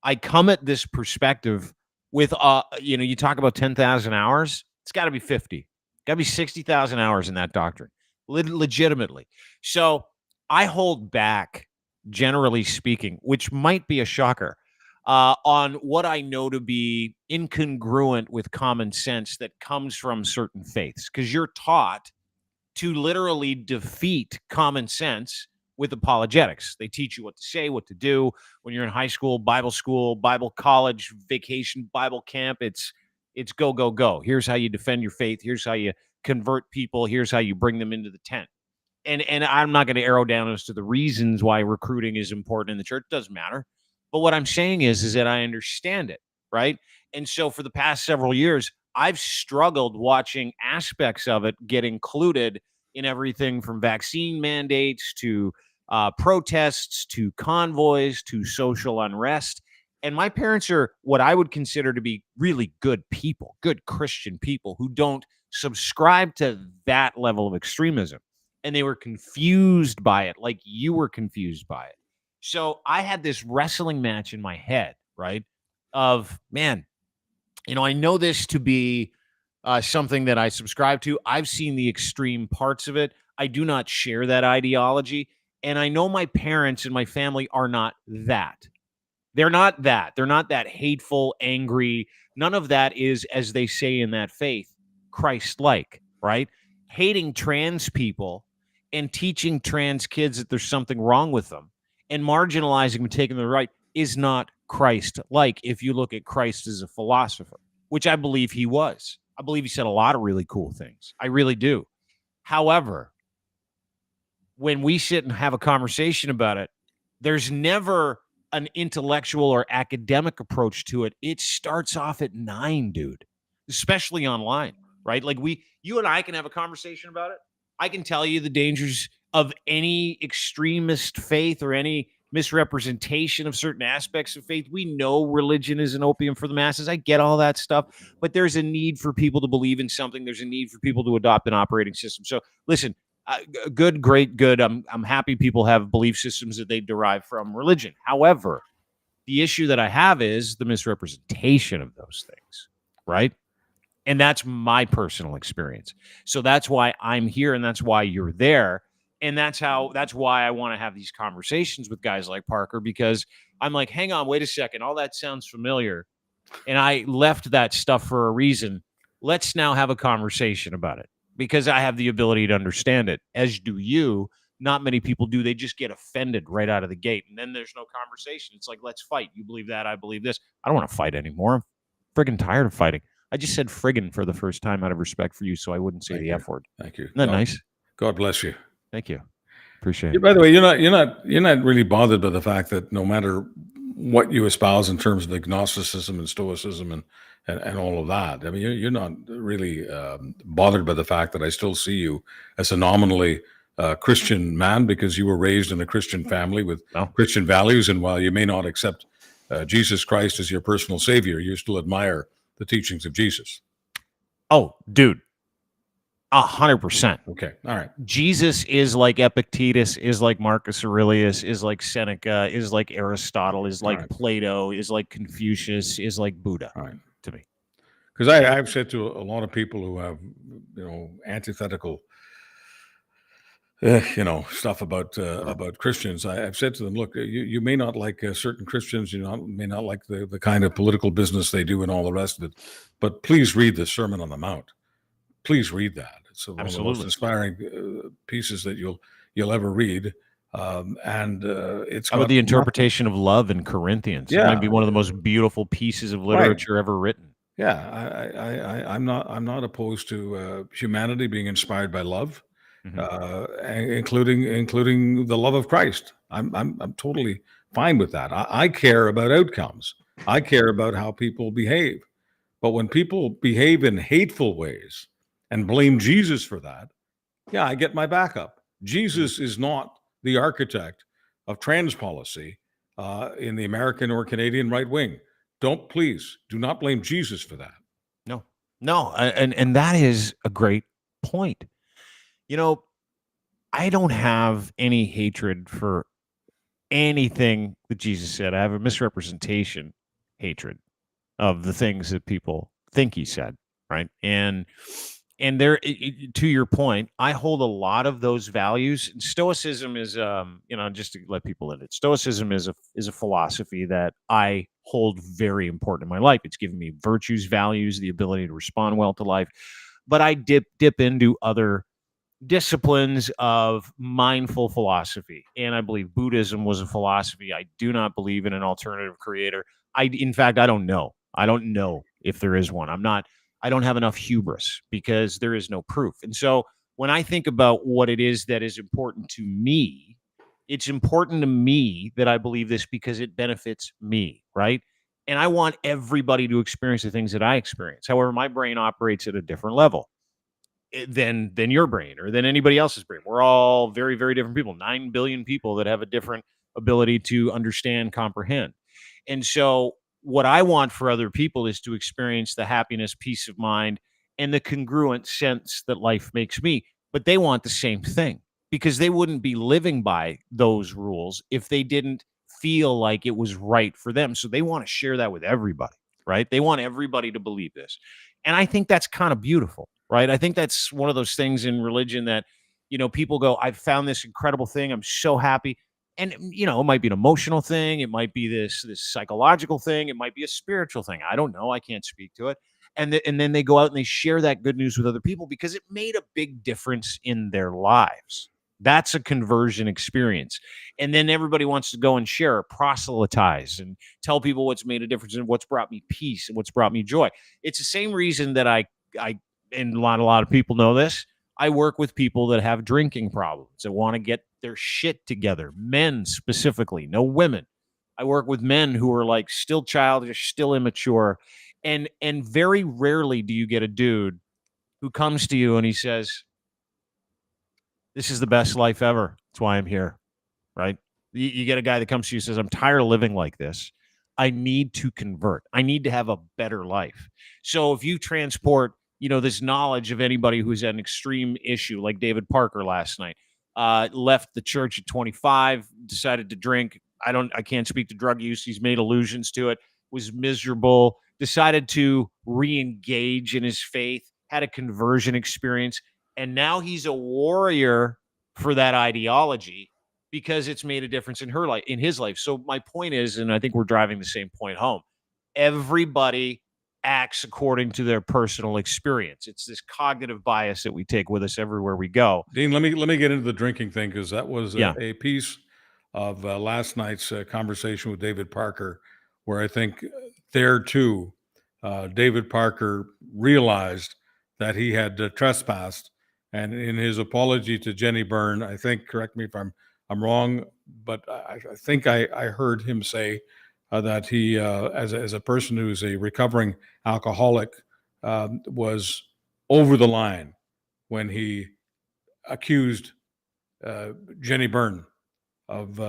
I come at this perspective with, you talk about 10,000 hours. It's got to be 50, got to be 60,000 hours in that doctrine, legitimately. So I hold back, generally speaking, which might be a shocker, on what I know to be incongruent with common sense that comes from certain faiths, because you're taught to literally defeat common sense with apologetics. They teach you what to say, what to do when you're in high school, Bible college, vacation, Bible camp. It's go, go, go. Here's how you defend your faith. Here's how you convert people. Here's how you bring them into the tent. And I'm not going to arrow down as to the reasons why recruiting is important in the church. It doesn't matter. But what I'm saying is that I understand it, right? And so for the past several years, I've struggled watching aspects of it get included in everything from vaccine mandates to protests to convoys to social unrest. And my parents are what I would consider to be really good people, good Christian people who don't subscribe to that level of extremism. And they were confused by it, like you were confused by it. So I had this wrestling match in my head, right? Of, man, I know this to be something that I subscribe to. I've seen the extreme parts of it. I do not share that ideology. And I know my parents and my family are not that. They're not that. They're not that hateful, angry. None of that is, as they say in that faith, Christ-like, right? Hating trans people and teaching trans kids that there's something wrong with them and marginalizing them and taking them right is not Christ-like if you look at Christ as a philosopher, which I believe he was. I believe he said a lot of really cool things. I really do. However, when we sit and have a conversation about it, there's never an intellectual or academic approach to it. It starts off at 9, dude, especially online, right? Like you and I can have a conversation about it. I can tell you the dangers of any extremist faith or any misrepresentation of certain aspects of faith. We know religion is an opium for the masses. I get all that stuff, but there's a need for people to believe in something. There's a need for people to adopt an operating system. So listen, good, great, good. I'm happy people have belief systems that they derive from religion. However, the issue that I have is the misrepresentation of those things, right? And that's my personal experience. So that's why I'm here, and that's why you're there. And that's why I want to have these conversations with guys like Parker, because I'm like, hang on, wait a second. All that sounds familiar. And I left that stuff for a reason. Let's now have a conversation about it, because I have the ability to understand it, as do you. Not many people do. They just get offended right out of the gate. And then there's no conversation. It's like, let's fight. You believe that, I believe this. I don't want to fight anymore. I'm friggin' tired of fighting. I just said friggin' for the first time out of respect for you, so I wouldn't say the F word. Thank you. Isn't that nice? God bless you. Thank you. Appreciate it. By the way, you're not really bothered by the fact that no matter what you espouse in terms of agnosticism and stoicism and all of that, I mean, you're not really bothered by the fact that I still see you as a nominally Christian man because you were raised in a Christian family with Christian values, and while you may not accept Jesus Christ as your personal savior, you still admire the teachings of Jesus. Oh, dude. 100%. Okay. All right. Jesus is like Epictetus, is like Marcus Aurelius, is like Seneca, is like Aristotle, is like Plato, is like Confucius, is like Buddha to me. Because I've said to a lot of people who have, antithetical, stuff about Christians, I've said to them, look, you may not like certain Christians, may not like the kind of political business they do and all the rest of it, but please read the Sermon on the Mount. Please read that. It's one of the most inspiring pieces that you'll ever read. It's about the interpretation of love in Corinthians. Yeah. It might be one of the most beautiful pieces of literature ever written. Yeah, I'm not opposed to humanity being inspired by love, including the love of Christ. I'm totally fine with that. I care about outcomes. I care about how people behave. But when people behave in hateful ways and blame Jesus for that, I get my backup. Jesus is not the architect of trans policy in the American or Canadian right wing. Do not blame Jesus for that. No, and that is a great point. I don't have any hatred for anything that Jesus said. I have a misrepresentation hatred of the things that people think he said, right? And there, to your point, I hold a lot of those values. Stoicism is, just to let people in it, Stoicism is a philosophy that I hold very important in my life. It's given me virtues, values, the ability to respond well to life. But I dip into other disciplines of mindful philosophy, and I believe Buddhism was a philosophy. I do not believe in an alternative creator. In fact, I don't know. I don't know if there is one. I don't have enough hubris because there is no proof. And so when I think about what it is that is important to me, it's important to me that I believe this because it benefits me, right? And I want everybody to experience the things that I experience. However, my brain operates at a different level than your brain or than anybody else's brain. We're all very, very different people, 9 billion people that have a different ability to understand, comprehend. And so what I want for other people is to experience the happiness, peace of mind, and the congruent sense that life makes me. But they want the same thing because they wouldn't be living by those rules if they didn't feel like it was right for them. So they want to share that with everybody, right? They want everybody to believe this. And I think that's kind of beautiful, right? I think that's one of those things in religion that, people go, I've found this incredible thing. I'm so happy. And, it might be an emotional thing. It might be this psychological thing. It might be a spiritual thing. I don't know. I can't speak to it. And then they go out and they share that good news with other people because it made a big difference in their lives. That's a conversion experience. And then everybody wants to go and share, proselytize, and tell people what's made a difference and what's brought me peace and what's brought me joy. It's the same reason that I and a lot of people know this, I work with people that have drinking problems, that want to get their shit together, men specifically, no women. I work with men who are like still childish, still immature. And very rarely do you get a dude who comes to you and he says, this is the best life ever. That's why I'm here, right? You get a guy that comes to you and says, I'm tired of living like this. I need to convert. I need to have a better life. So if you transport, this knowledge of anybody who's at an extreme issue, like David Parker last night, left the church at 25, decided to drink. I can't speak to drug use. He's made allusions to it, was miserable, decided to re-engage in his faith, had a conversion experience. And now he's a warrior for that ideology because it's made a difference in his life. So my point is, and I think we're driving the same point home, everybody acts according to their personal experience. It's this cognitive bias that we take with us everywhere we go. Dean, let me get into the drinking thing because that was a piece of last night's conversation with David Parker, where I think there too, David Parker realized that he had trespassed And in his apology to Jenni Byrne, I think, correct me if I'm wrong, but I think I heard him say that he, as a person who's a recovering alcoholic, was over the line when he accused Jenni Byrne of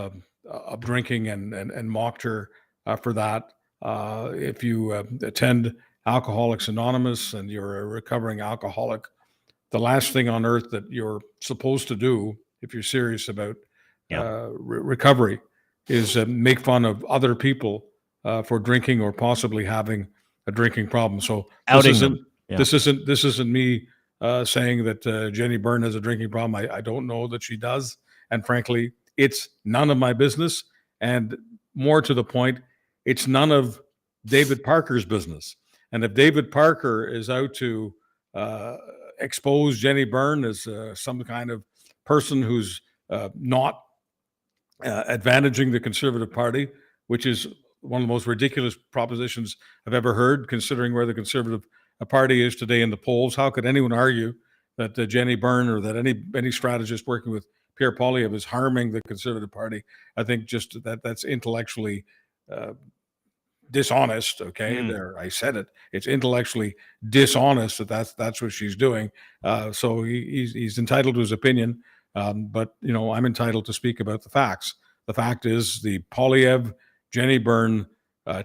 drinking and mocked her for that. If you attend Alcoholics Anonymous and you're a recovering alcoholic, the last thing on earth that you're supposed to do, if you're serious about recovery, is make fun of other people for drinking or possibly having a drinking problem. So this isn't me saying that Jenni Byrne has a drinking problem. I don't know that she does, and frankly, it's none of my business. And more to the point, it's none of David Parker's business. And if David Parker is out to expose Jenni Byrne as some kind of person who's not advantaging the Conservative Party, which is one of the most ridiculous propositions I've ever heard, considering where the Conservative Party is today in the polls. How could anyone argue that Jenni Byrne or that any strategist working with Pierre Poilievre is harming the Conservative Party? I think just that's intellectually dishonest. Okay, there, I said it. It's intellectually dishonest that's what she's doing. So he's entitled to his opinion, but I'm entitled to speak about the facts. The fact is, the Poilievre Jenni Byrne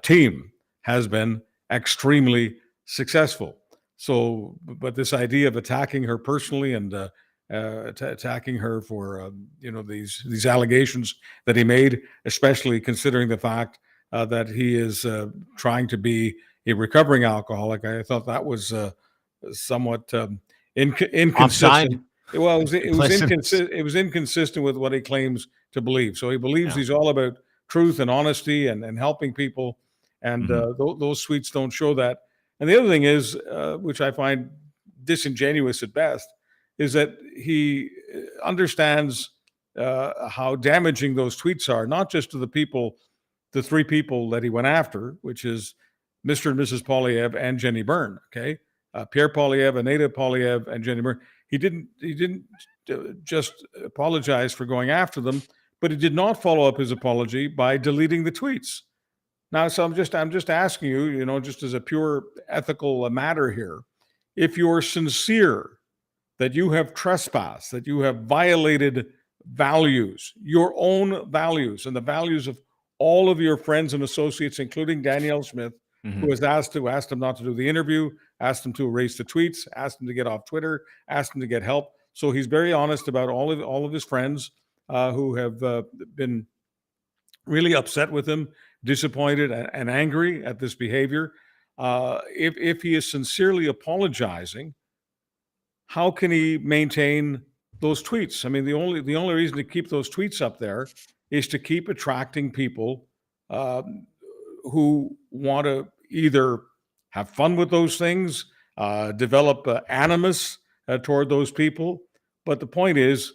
team has been extremely successful. So, but this idea of attacking her personally and attacking her for these allegations that he made, especially considering the fact that he is trying to be a recovering alcoholic, I thought that was somewhat inconsistent. Offside. Well, it was inconsistent with what he claims to believe. So he believes he's all about truth and honesty and helping people, and those tweets don't show that. And the other thing is, which I find disingenuous at best, is that he understands how damaging those tweets are, not just to the three people that he went after, which is Mr. and Mrs. Poilievre and Jenni Byrne. Okay, Pierre Poilievre, Anita Poilievre, and Jenni Byrne. He didn't just apologize for going after them, but he did not follow up his apology by deleting the tweets. Now, so I'm just asking you, just as a pure ethical matter here, if you're sincere that you have trespassed, that you have violated values, your own values, and the values of all of your friends and associates, including Danielle Smith, who has asked him not to do the interview, asked him to erase the tweets, asked him to get off Twitter, asked him to get help. So he's very honest about all of his friends who have been really upset with him, disappointed and angry at this behavior. If he is sincerely apologizing, how can he maintain those tweets? I mean, the only reason to keep those tweets up there is to keep attracting people who want to either have fun with those things, develop animus toward those people. But the point is,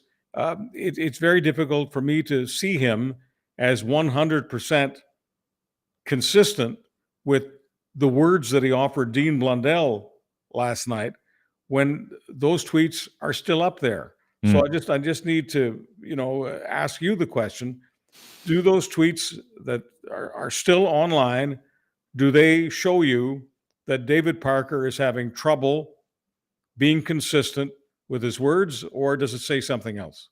it's very difficult for me to see him as 100% consistent with the words that he offered Dean Blundell last night when those tweets are still up there. So I just need to, ask you the question: do those tweets that are still online, do they show you that David Parker is having trouble being consistent with his words, or does it say something else?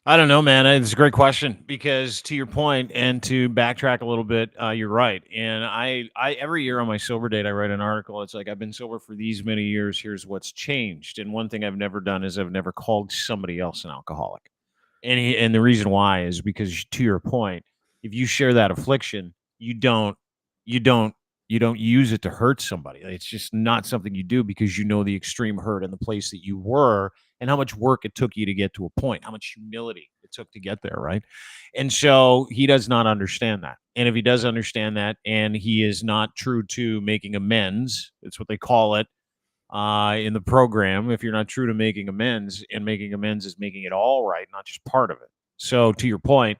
I don't know, man. It's a great question, because to your point, and to backtrack a little bit, you're right. And I every year on my sober date, I write an article. It's like, I've been sober for these many years. Here's what's changed. And one thing I've never done is I've never called somebody else an alcoholic. And the reason why is because, to your point, if you share that affliction, you don't use it to hurt somebody. It's just not something you do, because you know the extreme hurt and the place that you were and how much work it took you to get to a point, how much humility it took to get there, right? And so he does not understand that. And if he does understand that, and he is not true to making amends, it's what they call it in the program. If you're not true to making amends, and making amends is making it all right, not just part of it. So to your point,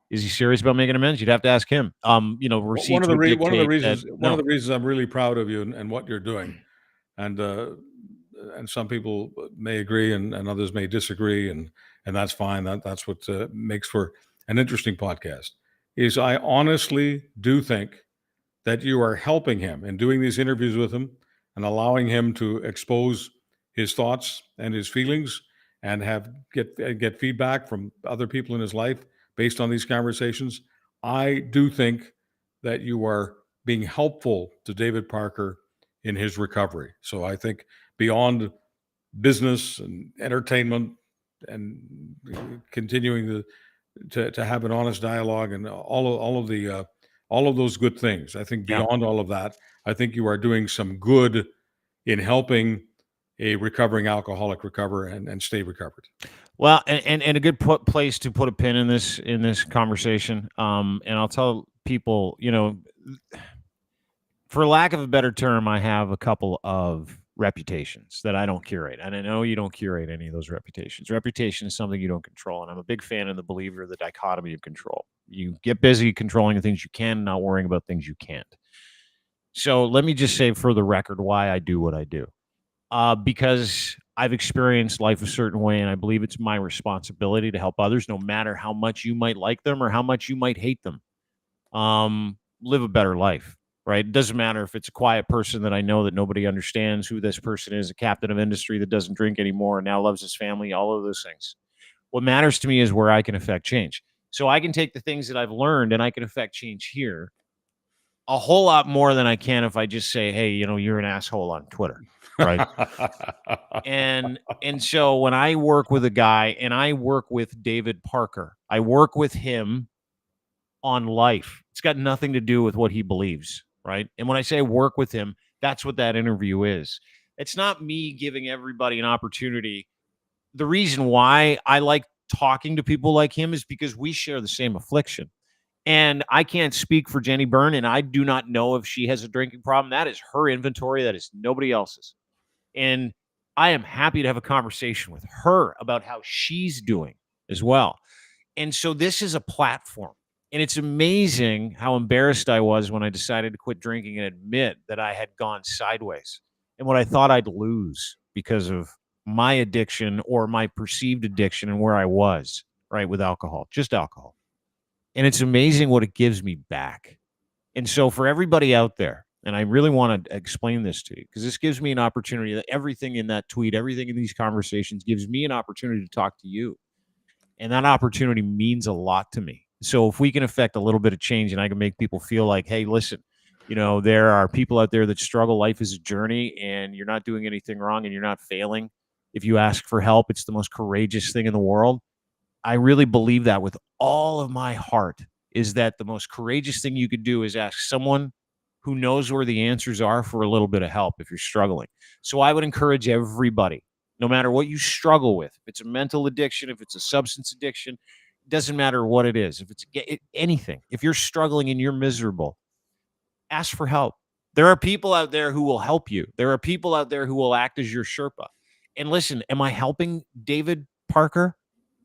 is he serious about making amends? You'd have to ask him. One of the reasons I'm really proud of you and what you're doing, and and some people may agree and others may disagree, and that's fine. That's what makes for an interesting podcast. Is I honestly do think that you are helping him in doing these interviews with him and allowing him to expose his thoughts and his feelings and get feedback from other people in his life based on these conversations. I do think that you are being helpful to David Parker in his recovery. So I think beyond business and entertainment and continuing to have an honest dialogue and all of those good things, I think beyond all of that, I think you are doing some good in helping a recovering alcoholic recover and stay recovered. Well, and a good place to put a pin in this conversation. And I'll tell people, for lack of a better term, I have a couple of reputations that I don't curate. And I know you don't curate any of those reputations. Reputation is something you don't control. And I'm a big fan of the believer of the dichotomy of control. You get busy controlling the things you can, not worrying about things you can't. So let me just say for the record why I do what I do. Because I've experienced life a certain way, and I believe it's my responsibility to help others, no matter how much you might like them or how much you might hate them. Live a better life, right? It doesn't matter if it's a quiet person that I know that nobody understands who this person is, a captain of industry that doesn't drink anymore and now loves his family, all of those things. What matters to me is where I can affect change. So I can take the things that I've learned and I can affect change here a whole lot more than I can if I just say, hey, you're an asshole on Twitter. Right. and so when I work with a guy, and I work with David Parker, I work with him on life. It's got nothing to do with what he believes. Right. And when I say work with him, that's what that interview is. It's not me giving everybody an opportunity. The reason why I like talking to people like him is because we share the same affliction. And I can't speak for Jenni Byrne, and I do not know if she has a drinking problem. That is her inventory. That is nobody else's. And I am happy to have a conversation with her about how she's doing as well. And so this is a platform. And it's amazing how embarrassed I was when I decided to quit drinking and admit that I had gone sideways and what I thought I'd lose because of my addiction or my perceived addiction and where I was, right, with alcohol, just alcohol. And it's amazing what it gives me back. And so for everybody out there, and I really want to explain this to you because this gives me an opportunity that everything in that tweet, everything in these conversations gives me an opportunity to talk to you. And that opportunity means a lot to me. So if we can affect a little bit of change and I can make people feel like, hey, listen, there are people out there that struggle. Life is a journey and you're not doing anything wrong and you're not failing. If you ask for help, it's the most courageous thing in the world. I really believe that with all of my heart, is that the most courageous thing you could do is ask someone who knows where the answers are for a little bit of help if you're struggling. So I would encourage everybody, no matter what you struggle with, if it's a mental addiction, if it's a substance addiction, it doesn't matter what it is. If it's anything, if you're struggling and you're miserable, ask for help. There are people out there who will help you. There are people out there who will act as your Sherpa. And listen, am I helping David Parker?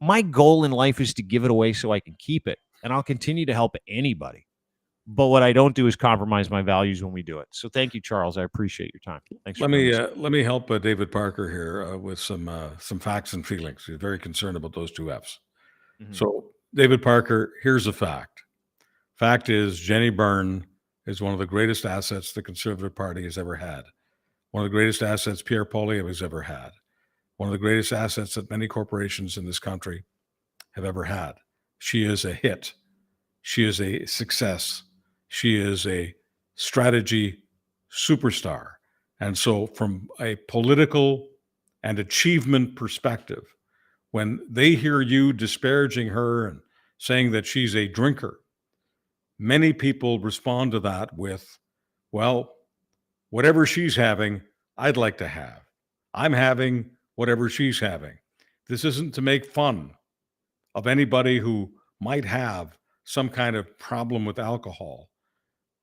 My goal in life is to give it away so I can keep it. And I'll continue to help anybody. But what I don't do is compromise my values when we do it. So thank you, Charles. I appreciate your time. Thanks. Let me help David Parker here with some facts and feelings. He's very concerned about those two F's. Mm-hmm. So David Parker, here's a fact. Fact is, Jenni Byrne is one of the greatest assets the Conservative Party has ever had. One of the greatest assets Pierre Poilievre has ever had. One of the greatest assets that many corporations in this country have ever had. She is a hit. She is a success. She is a strategy superstar. And so from a political and achievement perspective, when they hear you disparaging her and saying that she's a drinker, many people respond to that with, well, whatever she's having, I'd like to have. I'm having whatever she's having. This isn't to make fun of anybody who might have some kind of problem with alcohol.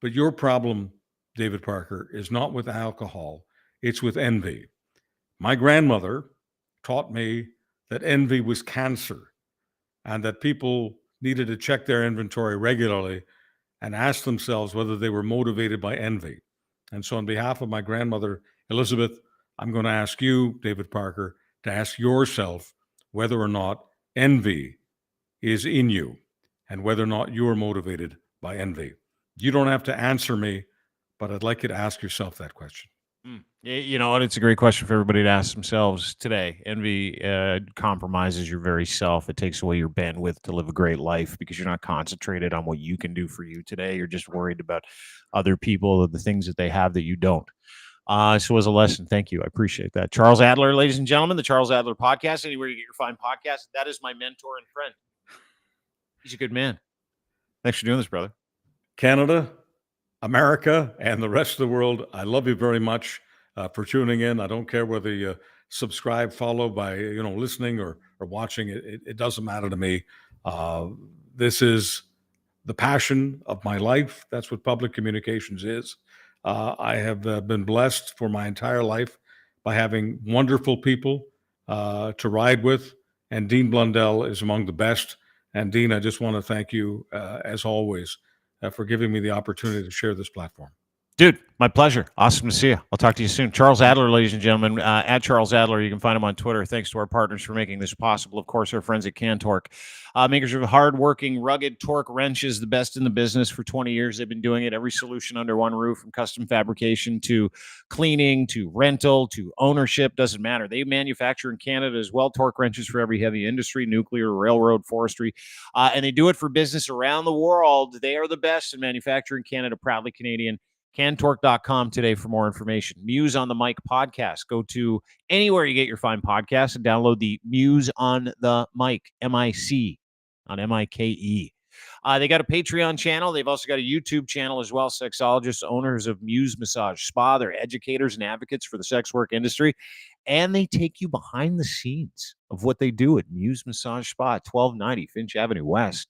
But your problem, David Parker, is not with alcohol. It's with envy. My grandmother taught me that envy was cancer and that people needed to check their inventory regularly and ask themselves whether they were motivated by envy. And so on behalf of my grandmother, Elizabeth, I'm going to ask you, David Parker, to ask yourself whether or not envy is in you and whether or not you are motivated by envy. You don't have to answer me, but I'd like you to ask yourself that question. You know, and it's a great question for everybody to ask themselves today. Envy compromises your very self. It takes away your bandwidth to live a great life because you're not concentrated on what you can do for you today. You're just worried about other people or the things that they have that you don't. So as a lesson, thank you. I appreciate that. Charles Adler, ladies and gentlemen, the Charles Adler Podcast. Anywhere you get your fine podcast, that is my mentor and friend. He's a good man. Thanks for doing this, brother. Canada, America, and the rest of the world, I love you very much for tuning in. I don't care whether you subscribe, follow by listening or watching. It doesn't matter to me. This is the passion of my life. That's what public communications is. I have been blessed for my entire life by having wonderful people to ride with, and Dean Blundell is among the best. And Dean, I just want to thank you, as always, for giving me the opportunity to share this platform. Dude, my pleasure. Awesome to see you. I'll talk to you soon. Charles Adler, ladies and gentlemen, at Charles Adler. You can find him on Twitter. Thanks to our partners for making this possible. Of course, our friends at Cantork, makers of hard-working, rugged torque wrenches, the best in the business for 20 years. They've been doing it. Every solution under one roof, from custom fabrication to cleaning to rental to ownership, doesn't matter. They manufacture in Canada as well torque wrenches for every heavy industry, nuclear, railroad, forestry, and they do it for business around the world. They are the best in manufacturing Canada, proudly Canadian. Cantork.com today for more information. Muse on the Mic podcast. Go to anywhere you get your fine podcasts and download the Muse on the Mic, M-I-C, on M-I-K-E. They got a Patreon channel. They've also got a YouTube channel as well. Sexologists, owners of Muse Massage Spa. They're educators and advocates for the sex work industry. And they take you behind the scenes of what they do at Muse Massage Spa at 1290 Finch Avenue West.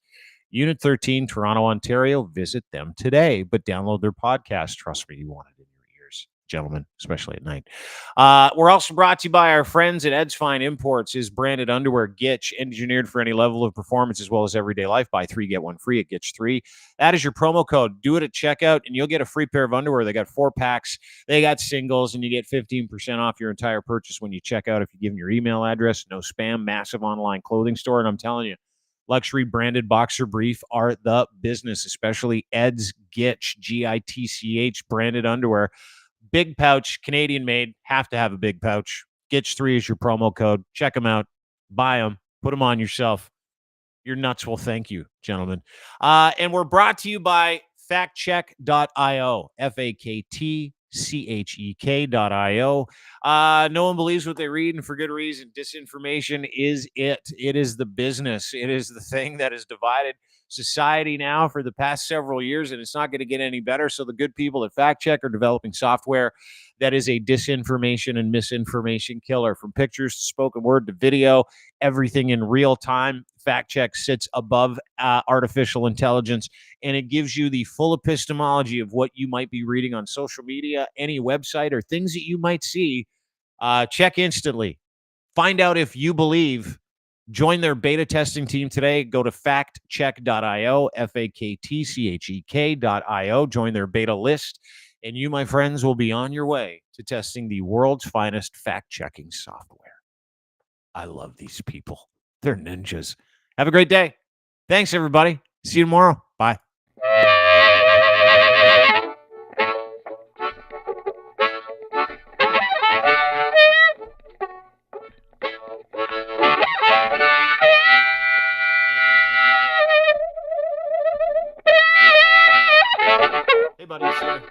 Unit 13, Toronto, Ontario. Visit them today, but download their podcast. Trust me, you want it in your ears, gentlemen, especially at night. We're also brought to you by our friends at Ed's Fine Imports. His branded underwear, Gitch, engineered for any level of performance as well as everyday life. Buy 3, get 1 free at Gitch 3. That is your promo code. Do it at checkout, and you'll get a free pair of underwear. They got 4 packs. They got singles, and you get 15% off your entire purchase when you check out if you give them your email address. No spam, massive online clothing store, and I'm telling you, luxury branded boxer brief are the business, especially Ed's Gitch, Gitch branded underwear. Big pouch, Canadian made, have to have a big pouch. Gitch 3 is your promo code. Check them out. Buy them. Put them on yourself. Your nuts will thank you, gentlemen. And we're brought to you by factcheck.io, FAKTCHEK.io. No one believes what they read, and for good reason. Disinformation is it. It is the business. It is the thing that has divided society now for the past several years, and it's not going to get any better. So the good people at Fact Check are developing software that is a disinformation and misinformation killer. From pictures to spoken word to video, everything in real time. Fact Check sits above artificial intelligence, and it gives you the full epistemology of what you might be reading on social media, any website, or things that you might see. Check instantly. Find out if you believe. Join their beta testing team today. Go to factcheck.io, FAKTCHEK.io. Join their beta list, and you, my friends, will be on your way to testing the world's finest fact-checking software. I love these people. They're ninjas. Have a great day. Thanks, everybody. See you tomorrow. Bye. Hey, buddy. Sorry.